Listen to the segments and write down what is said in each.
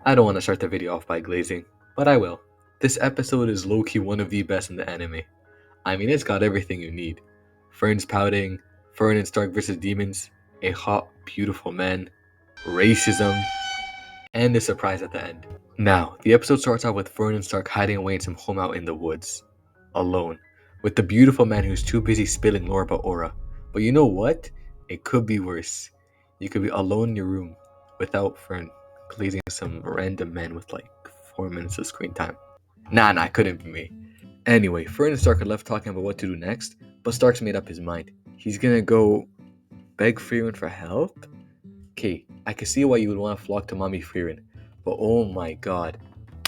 I don't want to start the video off by glazing, but I will. This episode is low-key one of the best in the anime. I mean, it's got everything you need. Fern's pouting, Fern and Stark versus demons, a hot, beautiful man, racism, and a surprise at the end. Now, the episode starts out with Fern and Stark hiding away in some home out in the woods, alone, with the beautiful man who's too busy spilling lore about Aura. But you know what? It could be worse. You could be alone in your room, without Fern, glazing some random man with like 4 minutes of screen time. Nah, it couldn't be me. Anyway, Fern and Stark are left talking about what to do next, but Stark's made up his mind. He's gonna go beg Frieren for help? Okay, I can see why you would want to flock to Mommy Frieren, but oh my god,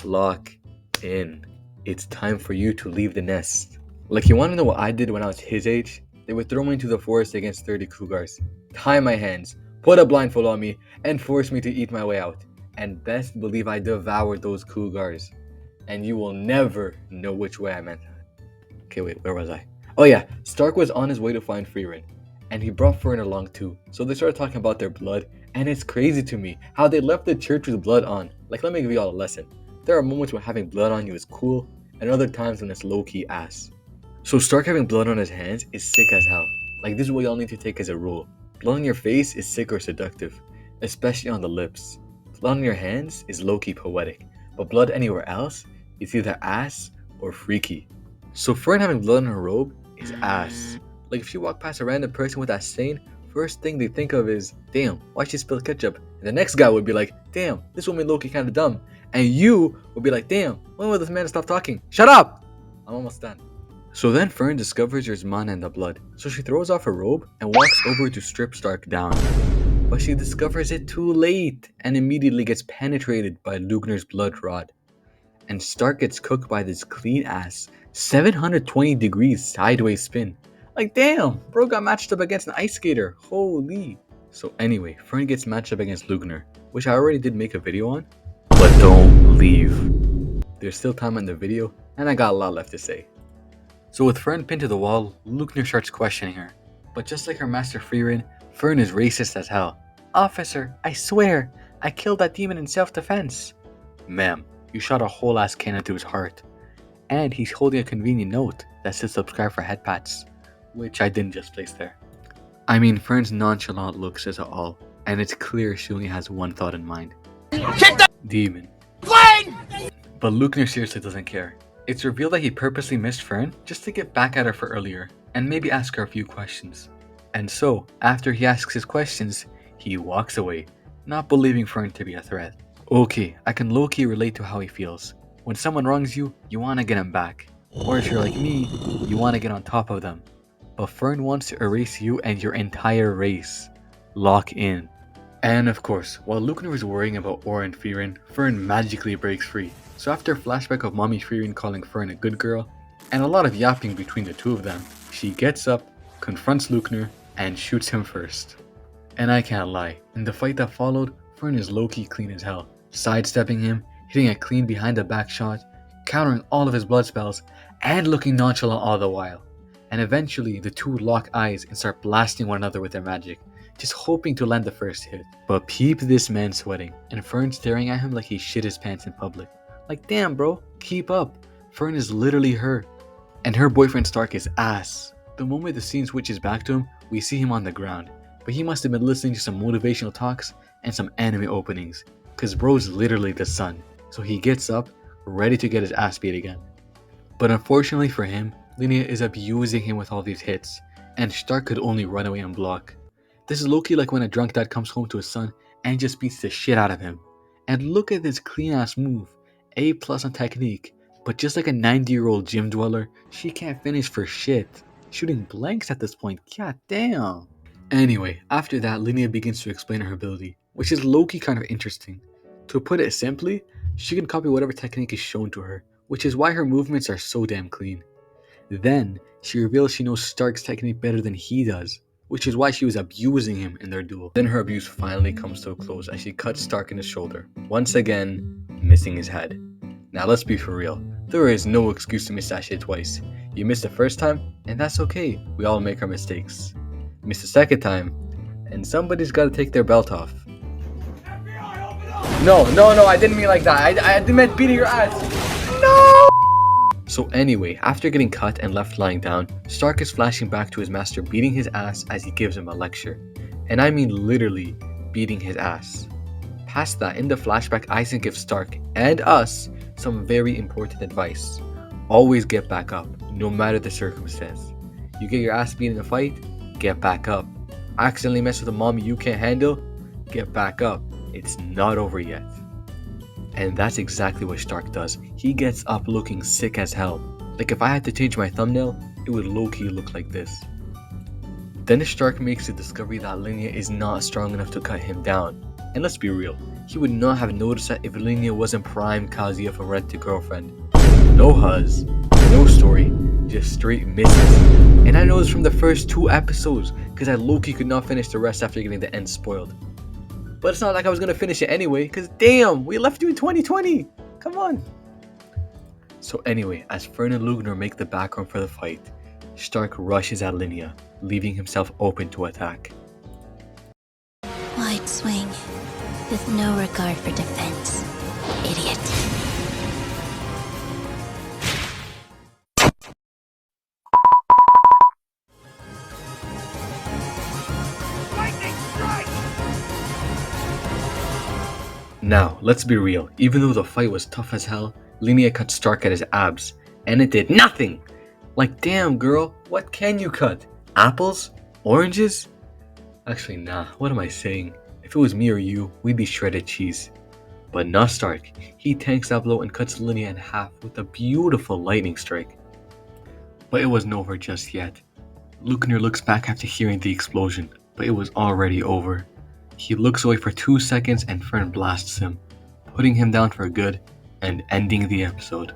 lock in. It's time for you to leave the nest. Like, you want to know what I did when I was his age? They would throw me into the forest against 30 cougars, tie my hands, put a blindfold on me, and force me to eat my way out. And best believe I devoured those cougars. And you will never know which way I meant. Okay, wait, where was I? Oh yeah, Stark was on his way to find Frieren, and he brought Fern along too. So they started talking about their blood, and it's crazy to me how they left the church with blood on. Like, let me give you all a lesson. There are moments when having blood on you is cool, and other times when it's low-key ass. So Stark having blood on his hands is sick as hell. Like, this is what y'all need to take as a rule. Blood on your face is sick or seductive, especially on the lips. Blood on your hands is low-key poetic, but blood anywhere else is either ass or freaky. So Fern having blood on her robe is ass. Like, if you walk past a random person with that stain, first thing they think of is, damn, why'd she spill ketchup? And the next guy would be like, damn, this woman low-key kinda dumb. And you would be like, damn, when will this man stop talking? Shut up! I'm almost done. So then Fern discovers there's mana in the blood, so she throws off her robe and walks over to strip Stark down. But she discovers it too late and immediately gets penetrated by Lugner's blood rod. And Stark gets cooked by this clean ass 720 degrees sideways spin. Like, damn, bro got matched up against an ice skater. Holy. So anyway, Fern gets matched up against Lugner, which I already did make a video on. But don't leave. There's still time in the video, and I got a lot left to say. So with Fern pinned to the wall, Lugner starts questioning her. But just like her master Frieren, Fern is racist as hell. Officer, I swear, I killed that demon in self-defense. Ma'am, you shot a whole ass cannon to his heart. And he's holding a convenient note that says subscribe for head pats, which I didn't just place there. I mean, Fern's nonchalant look says it all, and it's clear she only has one thought in mind. Demon. Flame! But Lugner seriously doesn't care. It's revealed that he purposely missed Fern just to get back at her for earlier, and maybe ask her a few questions. And so, after he asks his questions, he walks away, not believing Fern to be a threat. Okay, I can low-key relate to how he feels. When someone wrongs you, you want to get him back. Or if you're like me, you want to get on top of them. But Fern wants to erase you and your entire race. Lock in. And of course, while Lugner is worrying about Aura and Frieren, Fern magically breaks free. So after a flashback of Mommy Frieren calling Fern a good girl, and a lot of yapping between the two of them, she gets up, confronts Lugner, and shoots him first. And I can't lie, in the fight that followed, Fern is low-key clean as hell, sidestepping him, hitting a clean behind the back shot, countering all of his blood spells, and looking nonchalant all the while. And eventually, the two lock eyes and start blasting one another with their magic, just hoping to land the first hit. But peep this man sweating, and Fern staring at him like he shit his pants in public. Like, damn bro, keep up. Fern is literally her. And her boyfriend Stark is ass. The moment the scene switches back to him, we see him on the ground. But he must have been listening to some motivational talks and some anime openings, cause bro's literally the sun. So he gets up, ready to get his ass beat again. But unfortunately for him, Linia is abusing him with all these hits, and Stark could only run away and block. This is low-key like when a drunk dad comes home to his son and just beats the shit out of him. And look at this clean ass move, A+ on technique, but just like a 90-year-old gym dweller, she can't finish for shit. Shooting blanks at this point, god damn. Anyway, after that, Linia begins to explain her ability, which is low-key kind of interesting. To put it simply, she can copy whatever technique is shown to her, which is why her movements are so damn clean. Then, she reveals she knows Stark's technique better than he does, which is why she was abusing him in their duel. Then her abuse finally comes to a close as she cuts Stark in his shoulder, once again, missing his head. Now let's be for real, there is no excuse to miss that shit twice. You missed the first time, and that's okay, we all make our mistakes. Miss the second time, and somebody's gotta take their belt off. FBI, open up! No, I didn't mean like that. I meant beating your ass. No! So anyway, after getting cut and left lying down, Stark is flashing back to his master beating his ass as he gives him a lecture. And I mean literally beating his ass. Past that, in the flashback, Eisen gives Stark and us some very important advice. Always get back up, no matter the circumstance. You get your ass beat in a fight, get back up. Accidentally mess with a mommy you can't handle, get back up. It's not over yet. And that's exactly what Stark does. He gets up looking sick as hell. Like if I had to change my thumbnail, it would low-key look like this. Then Stark makes the discovery that Linia is not strong enough to cut him down. And let's be real, he would not have noticed that if Linia wasn't prime Kazuya from Red to Girlfriend. No huzz, no story, just straight misses. And I know this from the first 2 episodes, because I low-key could not finish the rest after getting the end spoiled. But it's not like I was going to finish it anyway, because damn, we left you in 2020. Come on. So anyway, as Fern and Lugner make the background for the fight, Stark rushes at Linia, leaving himself open to attack. Wide swing, with no regard for defense. Idiot. Now, let's be real, even though the fight was tough as hell, Linia cut Stark at his abs, and it did nothing! Like damn girl, what can you cut? Apples? Oranges? Actually nah, what am I saying? If it was me or you, we'd be shredded cheese. But not Stark, he tanks that blow and cuts Linia in half with a beautiful lightning strike. But it wasn't over just yet. Lugner looks back after hearing the explosion, but it was already over. He looks away for 2 seconds and Fern blasts him, putting him down for good and ending the episode.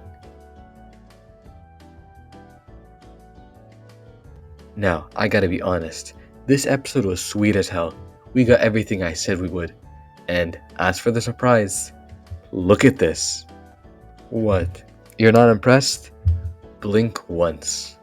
Now, I gotta be honest, this episode was sweet as hell. We got everything I said we would. And as for the surprise, look at this. What? You're not impressed? Blink once.